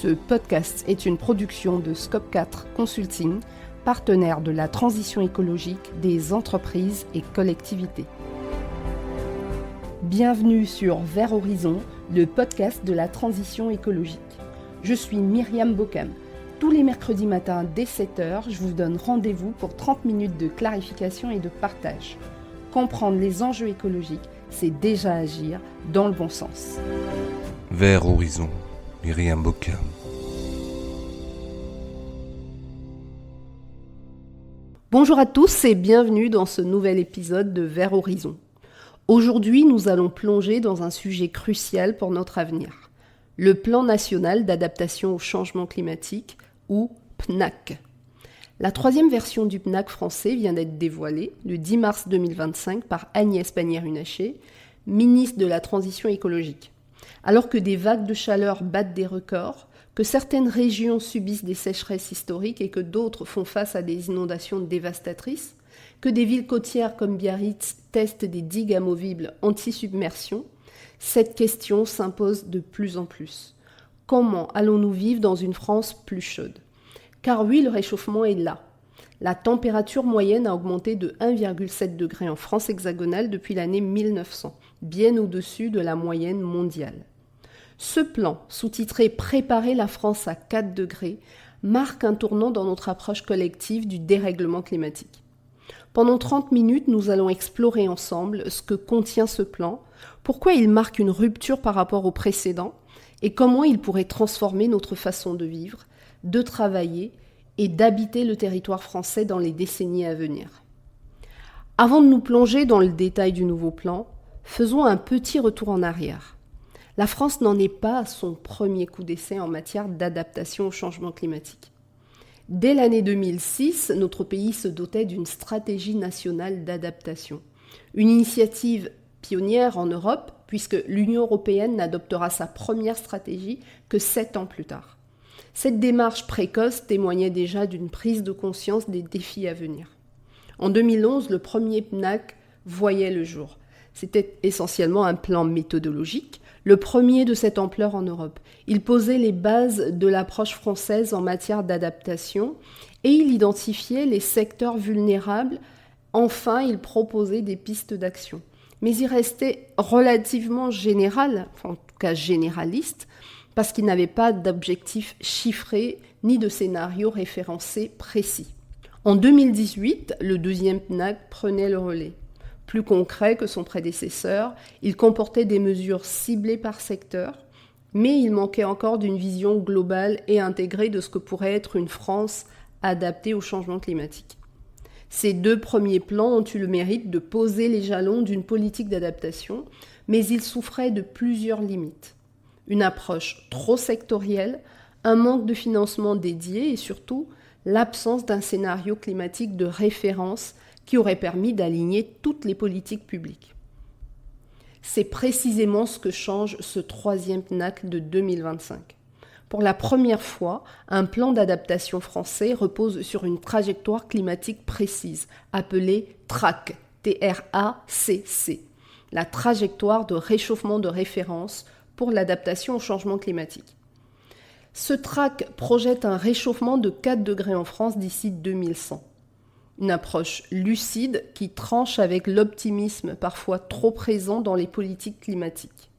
Ce podcast est une production de Scope 4 Consulting, partenaire de la transition écologique des entreprises et collectivités. Bienvenue sur Vert Horizon, le podcast de la transition écologique. Je suis Myriam Bocam. Tous les mercredis matins dès 7h, je vous donne rendez-vous pour 30 minutes de clarification et de partage. Comprendre les enjeux écologiques, c'est déjà agir dans le bon sens. Vert Horizon, Myriam Bocam. Bonjour à tous et bienvenue dans ce nouvel épisode de Vert Horizon. Aujourd'hui, nous allons plonger dans un sujet crucial pour notre avenir. Le Plan national d'adaptation au changement climatique, ou PNAC. La troisième version du PNAC français vient d'être dévoilée le 10 mars 2025 par Agnès Pannier-Runacher, ministre de la Transition écologique. Alors que des vagues de chaleur battent des records, que certaines régions subissent des sécheresses historiques et que d'autres font face à des inondations dévastatrices, que des villes côtières comme Biarritz testent des digues amovibles anti-submersion, cette question s'impose de plus en plus. Comment allons-nous vivre dans une France plus chaude ? Car oui, le réchauffement est là. La température moyenne a augmenté de 1,7 degré en France hexagonale depuis l'année 1900, bien au-dessus de la moyenne mondiale. Ce plan, sous-titré « Préparer la France à 4 degrés », marque un tournant dans notre approche collective du dérèglement climatique. Pendant 30 minutes, nous allons explorer ensemble ce que contient ce plan, pourquoi il marque une rupture par rapport au précédent et comment il pourrait transformer notre façon de vivre, de travailler et d'habiter le territoire français dans les décennies à venir. Avant de nous plonger dans le détail du nouveau plan, faisons un petit retour en arrière. La France n'en est pas à son premier coup d'essai en matière d'adaptation au changement climatique. Dès l'année 2006, notre pays se dotait d'une stratégie nationale d'adaptation, une initiative pionnière en Europe, puisque l'Union européenne n'adoptera sa première stratégie que 7 ans plus tard. Cette démarche précoce témoignait déjà d'une prise de conscience des défis à venir. En 2011, le premier PNAC voyait le jour. C'était essentiellement un plan méthodologique, le premier de cette ampleur en Europe. Il posait les bases de l'approche française en matière d'adaptation et il identifiait les secteurs vulnérables. Enfin, il proposait des pistes d'action. Mais il restait relativement général, en tout cas généraliste, parce qu'il n'avait pas d'objectifs chiffrés ni de scénarios référencés précis. En 2018, le deuxième PNAC prenait le relais. Plus concret que son prédécesseur, il comportait des mesures ciblées par secteur, mais il manquait encore d'une vision globale et intégrée de ce que pourrait être une France adaptée au changement climatique. Ces 2 premiers plans ont eu le mérite de poser les jalons d'une politique d'adaptation, mais ils souffraient de plusieurs limites. Une approche trop sectorielle, un manque de financement dédié et surtout l'absence d'un scénario climatique de référence qui aurait permis d'aligner toutes les politiques publiques. C'est précisément ce que change ce troisième PNAC de 2025. Pour la première fois, un plan d'adaptation français repose sur une trajectoire climatique précise, appelée TRAC, T-R-A-C-C, la trajectoire de réchauffement de référence pour l'adaptation au changement climatique. Ce TRAC projette un réchauffement de 4 degrés en France d'ici 2100. Une approche lucide qui tranche avec l'optimisme parfois trop présent dans les politiques climatiques.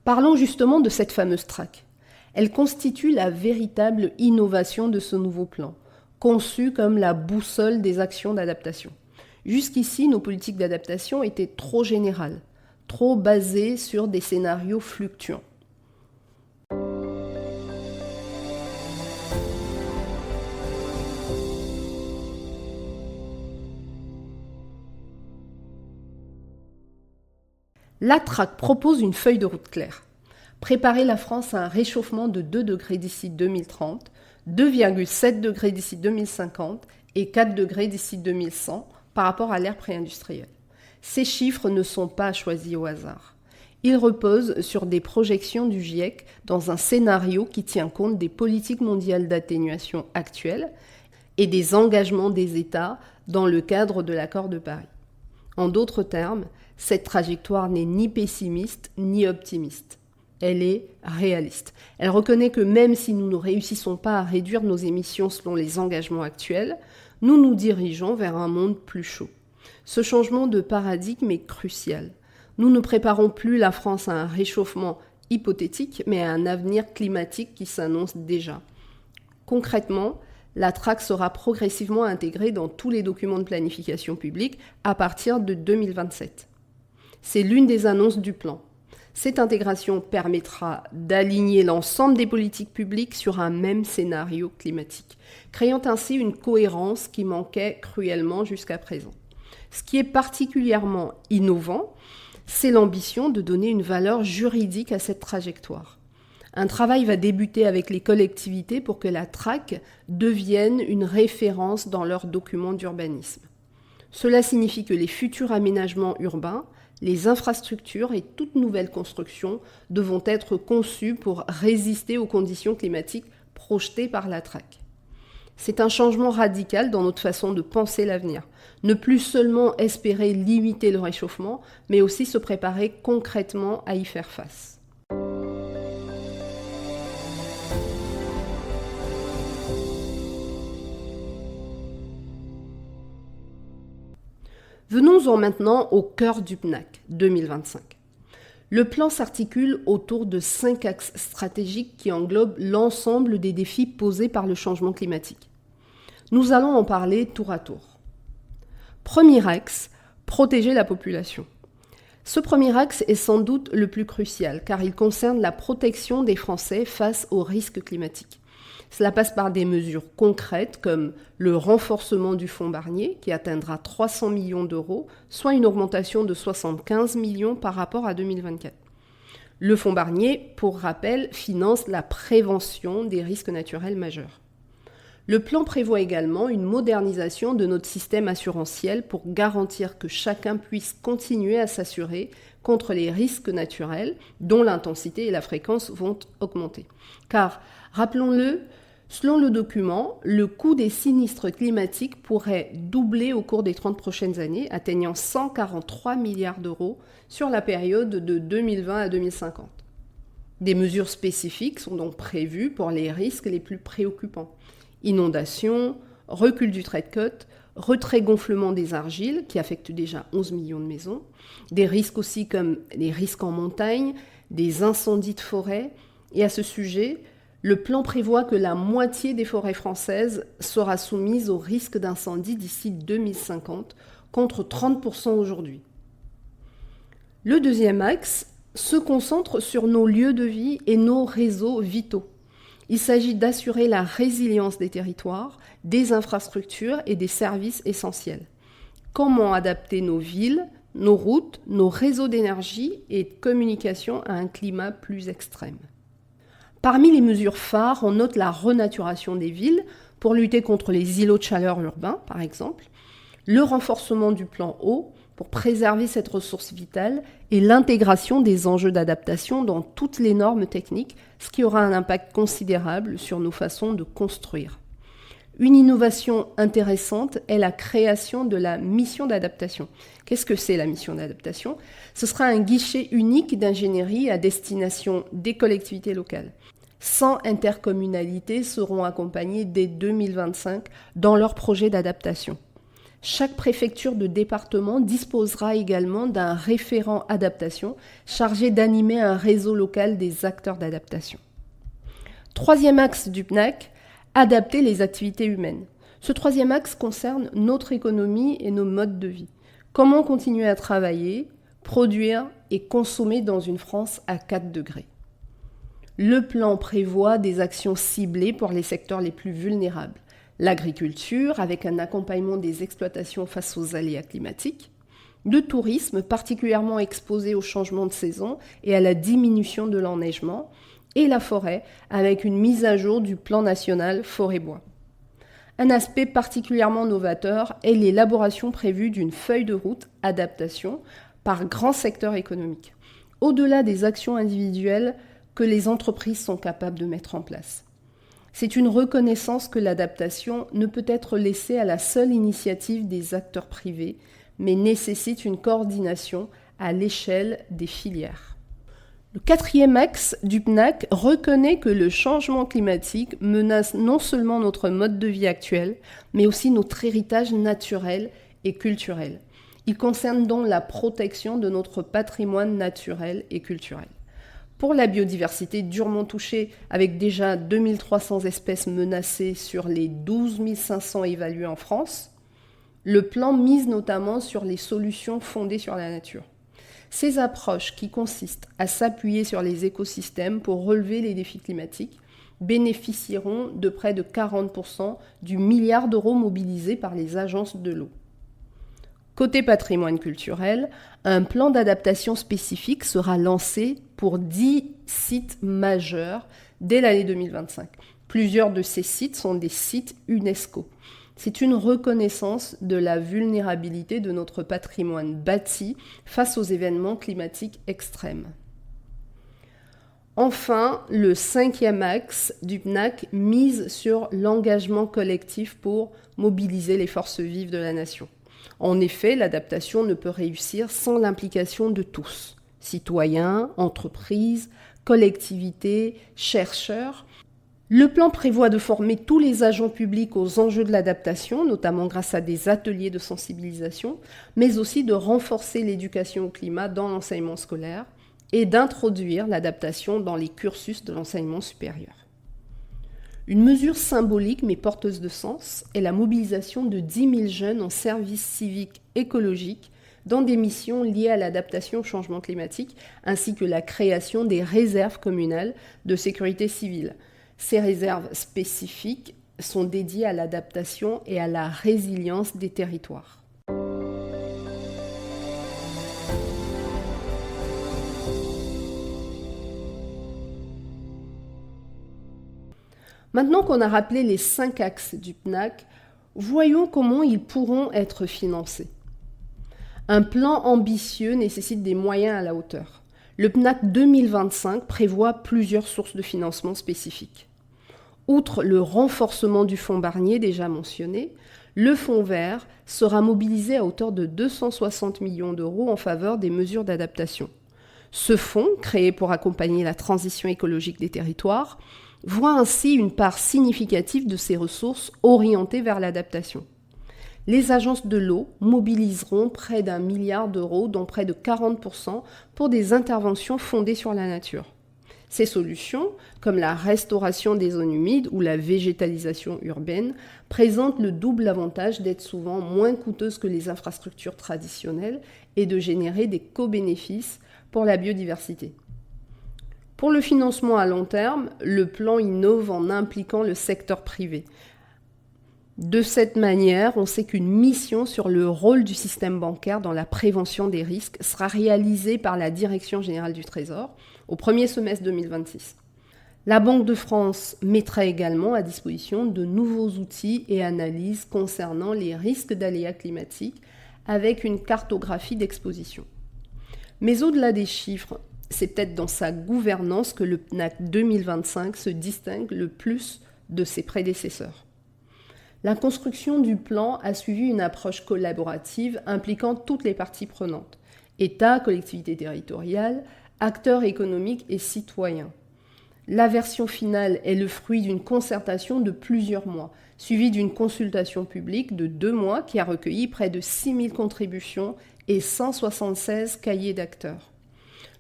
Parlons justement de cette fameuse TRAC. Elle constitue la véritable innovation de ce nouveau plan, conçu comme la boussole des actions d'adaptation. Jusqu'ici, nos politiques d'adaptation étaient trop générales, trop basées sur des scénarios fluctuants. La TRAC propose une feuille de route claire. Préparer la France à un réchauffement de 2 degrés d'ici 2030, 2,7 degrés d'ici 2050 et 4 degrés d'ici 2100 par rapport à l'ère pré-industrielle. Ces chiffres ne sont pas choisis au hasard. Ils reposent sur des projections du GIEC dans un scénario qui tient compte des politiques mondiales d'atténuation actuelles et des engagements des États dans le cadre de l'accord de Paris. En d'autres termes, cette trajectoire n'est ni pessimiste ni optimiste. Elle est réaliste. Elle reconnaît que même si nous ne réussissons pas à réduire nos émissions selon les engagements actuels, nous nous dirigeons vers un monde plus chaud. Ce changement de paradigme est crucial. Nous ne préparons plus la France à un réchauffement hypothétique, mais à un avenir climatique qui s'annonce déjà. Concrètement, la TRAC sera progressivement intégrée dans tous les documents de planification publique à partir de 2027. C'est l'une des annonces du plan. Cette intégration permettra d'aligner l'ensemble des politiques publiques sur un même scénario climatique, créant ainsi une cohérence qui manquait cruellement jusqu'à présent. Ce qui est particulièrement innovant, c'est l'ambition de donner une valeur juridique à cette trajectoire. Un travail va débuter avec les collectivités pour que la TRAC devienne une référence dans leurs documents d'urbanisme. Cela signifie que les futurs aménagements urbains, les infrastructures et toute nouvelle construction devront être conçus pour résister aux conditions climatiques projetées par la TRAC. C'est un changement radical dans notre façon de penser l'avenir. Ne plus seulement espérer limiter le réchauffement, mais aussi se préparer concrètement à y faire face. Venons-en maintenant au cœur du PNAC 2025. Le plan s'articule autour de 5 axes stratégiques qui englobent l'ensemble des défis posés par le changement climatique. Nous allons en parler tour à tour. Premier axe, protéger la population. Ce premier axe est sans doute le plus crucial car il concerne la protection des Français face aux risques climatiques. Cela passe par des mesures concrètes comme le renforcement du fonds Barnier qui atteindra 300 millions d'euros, soit une augmentation de 75 millions par rapport à 2024. Le fonds Barnier, pour rappel, finance la prévention des risques naturels majeurs. Le plan prévoit également une modernisation de notre système assurantiel pour garantir que chacun puisse continuer à s'assurer contre les risques naturels dont l'intensité et la fréquence vont augmenter. Car, rappelons-le, selon le document, le coût des sinistres climatiques pourrait doubler au cours des 30 prochaines années, atteignant 143 milliards d'euros sur la période de 2020 à 2050. Des mesures spécifiques sont donc prévues pour les risques les plus préoccupants. Inondations, recul du trait de côte, retrait-gonflement des argiles, qui affectent déjà 11 millions de maisons, des risques aussi comme les risques en montagne, des incendies de forêt. Et à ce sujet, le plan prévoit que la moitié des forêts françaises sera soumise au risque d'incendie d'ici 2050, contre 30% aujourd'hui. Le deuxième axe se concentre sur nos lieux de vie et nos réseaux vitaux. Il s'agit d'assurer la résilience des territoires, des infrastructures et des services essentiels. Comment adapter nos villes, nos routes, nos réseaux d'énergie et de communication à un climat plus extrême. Parmi les mesures phares, on note la renaturation des villes pour lutter contre les îlots de chaleur urbains, par exemple, le renforcement du plan eau pour préserver cette ressource vitale et l'intégration des enjeux d'adaptation dans toutes les normes techniques, ce qui aura un impact considérable sur nos façons de construire. Une innovation intéressante est la création de la mission d'adaptation. Qu'est-ce que c'est la mission d'adaptation ? Ce sera un guichet unique d'ingénierie à destination des collectivités locales. 100 intercommunalités seront accompagnées dès 2025 dans leurs projets d'adaptation. Chaque préfecture de département disposera également d'un référent adaptation chargé d'animer un réseau local des acteurs d'adaptation. Troisième axe du PNAC, adapter les activités humaines. Ce troisième axe concerne notre économie et nos modes de vie. Comment continuer à travailler, produire et consommer dans une France à 4 degrés. Le plan prévoit des actions ciblées pour les secteurs les plus vulnérables. L'agriculture, avec un accompagnement des exploitations face aux aléas climatiques, le tourisme, particulièrement exposé au changement de saison et à la diminution de l'enneigement, et la forêt, avec une mise à jour du plan national forêt-bois. Un aspect particulièrement novateur est l'élaboration prévue d'une feuille de route adaptation par grand secteur économique, au-delà des actions individuelles que les entreprises sont capables de mettre en place. C'est une reconnaissance que l'adaptation ne peut être laissée à la seule initiative des acteurs privés, mais nécessite une coordination à l'échelle des filières. Le 4e axe du PNAC reconnaît que le changement climatique menace non seulement notre mode de vie actuel, mais aussi notre héritage naturel et culturel. Il concerne donc la protection de notre patrimoine naturel et culturel. Pour la biodiversité durement touchée, avec déjà 2300 espèces menacées sur les 12 500 évaluées en France, le plan mise notamment sur les solutions fondées sur la nature. Ces approches qui consistent à s'appuyer sur les écosystèmes pour relever les défis climatiques bénéficieront de près de 40% du milliard d'euros mobilisés par les agences de l'eau. Côté patrimoine culturel, un plan d'adaptation spécifique sera lancé pour 10 sites majeurs dès l'année 2025. Plusieurs de ces sites sont des sites UNESCO. C'est une reconnaissance de la vulnérabilité de notre patrimoine bâti face aux événements climatiques extrêmes. Enfin, le 5e axe du PNAC mise sur l'engagement collectif pour mobiliser les forces vives de la nation. En effet, l'adaptation ne peut réussir sans l'implication de tous, citoyens, entreprises, collectivités, chercheurs. Le plan prévoit de former tous les agents publics aux enjeux de l'adaptation, notamment grâce à des ateliers de sensibilisation, mais aussi de renforcer l'éducation au climat dans l'enseignement scolaire et d'introduire l'adaptation dans les cursus de l'enseignement supérieur. Une mesure symbolique mais porteuse de sens est la mobilisation de 10 000 jeunes en service civique écologique dans des missions liées à l'adaptation au changement climatique, ainsi que la création des réserves communales de sécurité civile. Ces réserves spécifiques sont dédiées à l'adaptation et à la résilience des territoires. Maintenant qu'on a rappelé les 5 axes du PNAC, voyons comment ils pourront être financés. Un plan ambitieux nécessite des moyens à la hauteur. Le PNAC 2025 prévoit plusieurs sources de financement spécifiques. Outre le renforcement du fonds Barnier déjà mentionné, le fonds vert sera mobilisé à hauteur de 260 millions d'euros en faveur des mesures d'adaptation. Ce fonds, créé pour accompagner la transition écologique des territoires, voit ainsi une part significative de ces ressources orientées vers l'adaptation. Les agences de l'eau mobiliseront près d'1 milliard d'euros, dont près de 40% pour des interventions fondées sur la nature. Ces solutions, comme la restauration des zones humides ou la végétalisation urbaine, présentent le double avantage d'être souvent moins coûteuses que les infrastructures traditionnelles et de générer des co-bénéfices pour la biodiversité. Pour le financement à long terme, le plan innove en impliquant le secteur privé. De cette manière, on sait qu'une mission sur le rôle du système bancaire dans la prévention des risques sera réalisée par la Direction générale du Trésor au premier semestre 2026. La Banque de France mettra également à disposition de nouveaux outils et analyses concernant les risques d'aléas climatiques avec une cartographie d'exposition. Mais au-delà des chiffres, c'est peut-être dans sa gouvernance que le PNAC 2025 se distingue le plus de ses prédécesseurs. La construction du plan a suivi une approche collaborative impliquant toutes les parties prenantes, État, collectivités territoriales, acteurs économiques et citoyens. La version finale est le fruit d'une concertation de plusieurs mois, suivie d'une consultation publique de 2 mois qui a recueilli près de 6 000 contributions et 176 cahiers d'acteurs.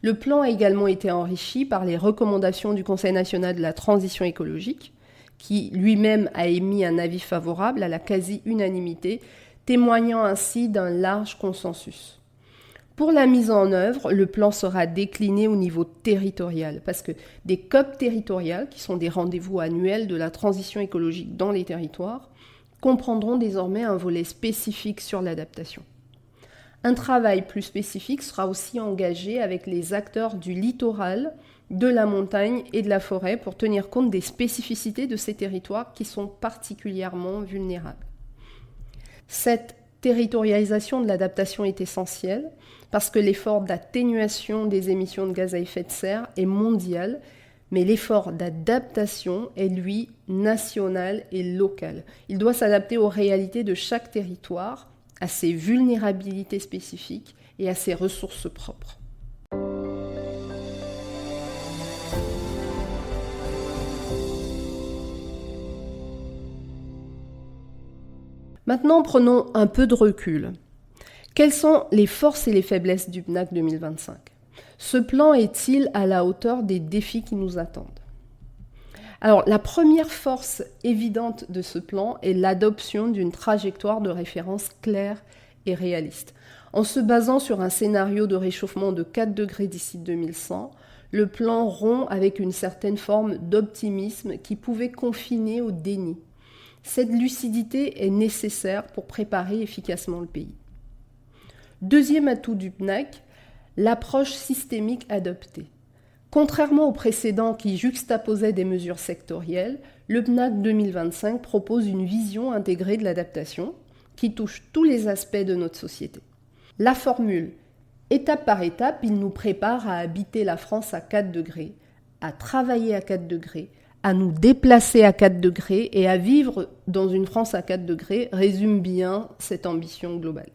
Le plan a également été enrichi par les recommandations du Conseil national de la transition écologique, qui lui-même a émis un avis favorable à la quasi-unanimité, témoignant ainsi d'un large consensus. Pour la mise en œuvre, le plan sera décliné au niveau territorial, parce que des COP territoriales, qui sont des rendez-vous annuels de la transition écologique dans les territoires, comprendront désormais un volet spécifique sur l'adaptation. Un travail plus spécifique sera aussi engagé avec les acteurs du littoral, de la montagne et de la forêt pour tenir compte des spécificités de ces territoires qui sont particulièrement vulnérables. Cette territorialisation de l'adaptation est essentielle parce que l'effort d'atténuation des émissions de gaz à effet de serre est mondial, mais l'effort d'adaptation est, lui, national et local. Il doit s'adapter aux réalités de chaque territoire, à ses vulnérabilités spécifiques et à ses ressources propres. Maintenant, prenons un peu de recul. Quelles sont les forces et les faiblesses du PNAC 2025 ? Ce plan est-il à la hauteur des défis qui nous attendent ? Alors, la première force évidente de ce plan est l'adoption d'une trajectoire de référence claire et réaliste. En se basant sur un scénario de réchauffement de 4 degrés d'ici 2100, le plan rompt avec une certaine forme d'optimisme qui pouvait confiner au déni. Cette lucidité est nécessaire pour préparer efficacement le pays. Deuxième atout du PNAC, l'approche systémique adoptée. Contrairement au précédent qui juxtaposait des mesures sectorielles, le PNAC 2025 propose une vision intégrée de l'adaptation qui touche tous les aspects de notre société. La formule « étape par étape », il nous prépare à habiter la France à 4 degrés, à travailler à 4 degrés, à nous déplacer à 4 degrés et à vivre dans une France à 4 degrés résume bien cette ambition globale.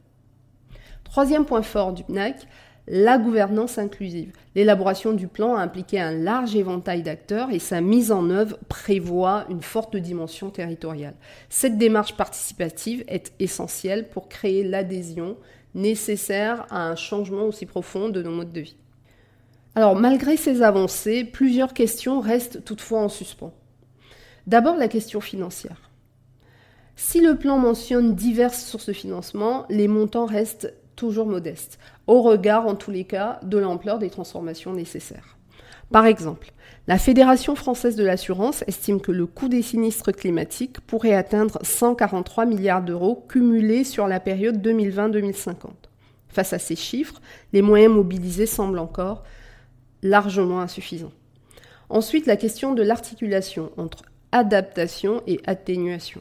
Troisième point fort du PNAC, la gouvernance inclusive. L'élaboration du plan a impliqué un large éventail d'acteurs et sa mise en œuvre prévoit une forte dimension territoriale. Cette démarche participative est essentielle pour créer l'adhésion nécessaire à un changement aussi profond de nos modes de vie. Alors, malgré ces avancées, plusieurs questions restent toutefois en suspens. D'abord, la question financière. Si le plan mentionne diverses sources de financement, les montants restent toujours modestes, au regard, en tous les cas, de l'ampleur des transformations nécessaires. Par exemple, la Fédération française de l'assurance estime que le coût des sinistres climatiques pourrait atteindre 143 milliards d'euros cumulés sur la période 2020-2050. Face à ces chiffres, les moyens mobilisés semblent encore largement insuffisants. Ensuite, la question de l'articulation entre adaptation et atténuation.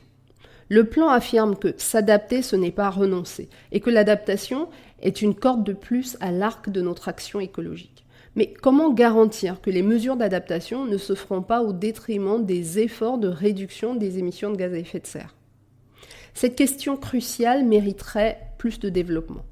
Le plan affirme que s'adapter, ce n'est pas renoncer, et que l'adaptation est une corde de plus à l'arc de notre action écologique. Mais comment garantir que les mesures d'adaptation ne se feront pas au détriment des efforts de réduction des émissions de gaz à effet de serre ? Cette question cruciale mériterait plus de développement.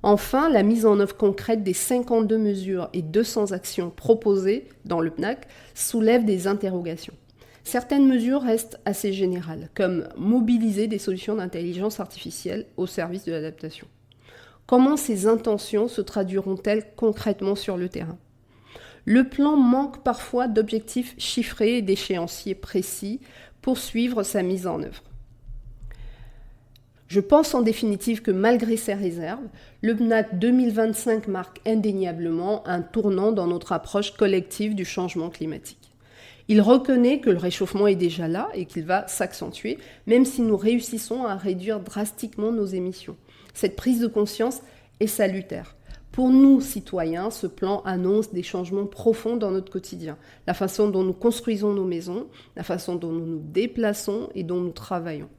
Enfin, la mise en œuvre concrète des 52 mesures et 200 actions proposées dans le PNAC soulève des interrogations. Certaines mesures restent assez générales, comme mobiliser des solutions d'intelligence artificielle au service de l'adaptation. Comment ces intentions se traduiront-elles concrètement sur le terrain ? Le plan manque parfois d'objectifs chiffrés et d'échéanciers précis pour suivre sa mise en œuvre. Je pense en définitive que malgré ces réserves, le PNAC 2025 marque indéniablement un tournant dans notre approche collective du changement climatique. Il reconnaît que le réchauffement est déjà là et qu'il va s'accentuer, même si nous réussissons à réduire drastiquement nos émissions. Cette prise de conscience est salutaire. Pour nous, citoyens, ce plan annonce des changements profonds dans notre quotidien. La façon dont nous construisons nos maisons, la façon dont nous nous déplaçons et dont nous travaillons.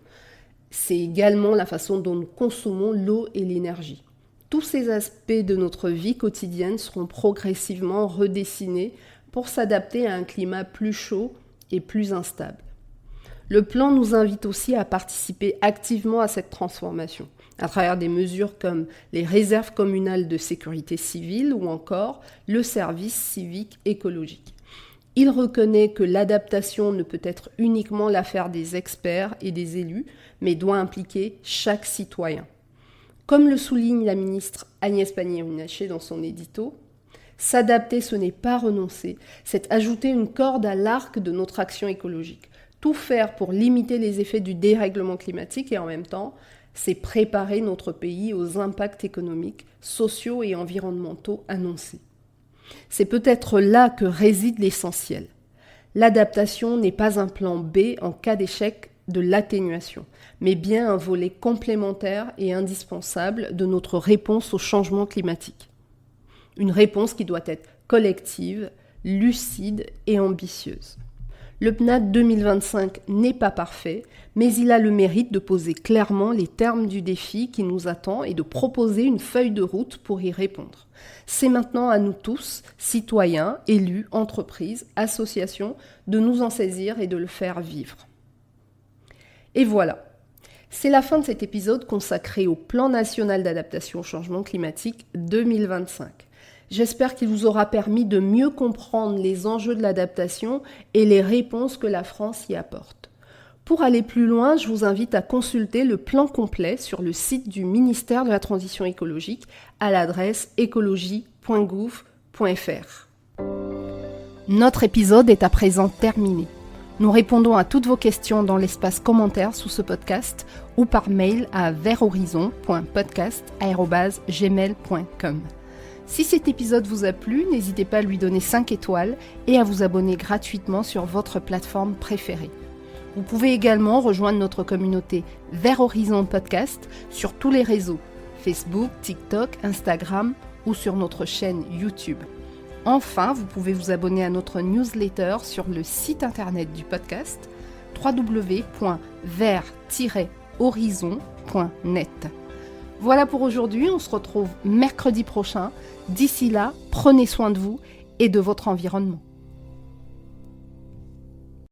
C'est également la façon dont nous consommons l'eau et l'énergie. Tous ces aspects de notre vie quotidienne seront progressivement redessinés pour s'adapter à un climat plus chaud et plus instable. Le plan nous invite aussi à participer activement à cette transformation, à travers des mesures comme les réserves communales de sécurité civile ou encore le service civique écologique. Il reconnaît que l'adaptation ne peut être uniquement l'affaire des experts et des élus, mais doit impliquer chaque citoyen. Comme le souligne la ministre Agnès Pannier-Runacher dans son édito, s'adapter, ce n'est pas renoncer, c'est ajouter une corde à l'arc de notre action écologique. Tout faire pour limiter les effets du dérèglement climatique et en même temps, c'est préparer notre pays aux impacts économiques, sociaux et environnementaux annoncés. C'est peut-être là que réside l'essentiel. L'adaptation n'est pas un plan B en cas d'échec de l'atténuation, mais bien un volet complémentaire et indispensable de notre réponse au changement climatique. Une réponse qui doit être collective, lucide et ambitieuse. Le PNAC 2025 n'est pas parfait, mais il a le mérite de poser clairement les termes du défi qui nous attend et de proposer une feuille de route pour y répondre. C'est maintenant à nous tous, citoyens, élus, entreprises, associations, de nous en saisir et de le faire vivre. Et voilà, c'est la fin de cet épisode consacré au Plan national d'adaptation au changement climatique 2025. J'espère qu'il vous aura permis de mieux comprendre les enjeux de l'adaptation et les réponses que la France y apporte. Pour aller plus loin, je vous invite à consulter le plan complet sur le site du ministère de la Transition écologique à l'adresse écologie.gouv.fr. Notre épisode est à présent terminé. Nous répondons à toutes vos questions dans l'espace commentaires sous ce podcast ou par mail à verthorizon.podcast@gmail.com. Si cet épisode vous a plu, n'hésitez pas à lui donner 5 étoiles et à vous abonner gratuitement sur votre plateforme préférée. Vous pouvez également rejoindre notre communauté Vert Horizon Podcast sur tous les réseaux, Facebook, TikTok, Instagram ou sur notre chaîne YouTube. Enfin, vous pouvez vous abonner à notre newsletter sur le site internet du podcast www.vert-horizon.net. Voilà pour aujourd'hui, on se retrouve mercredi prochain. D'ici là, prenez soin de vous et de votre environnement.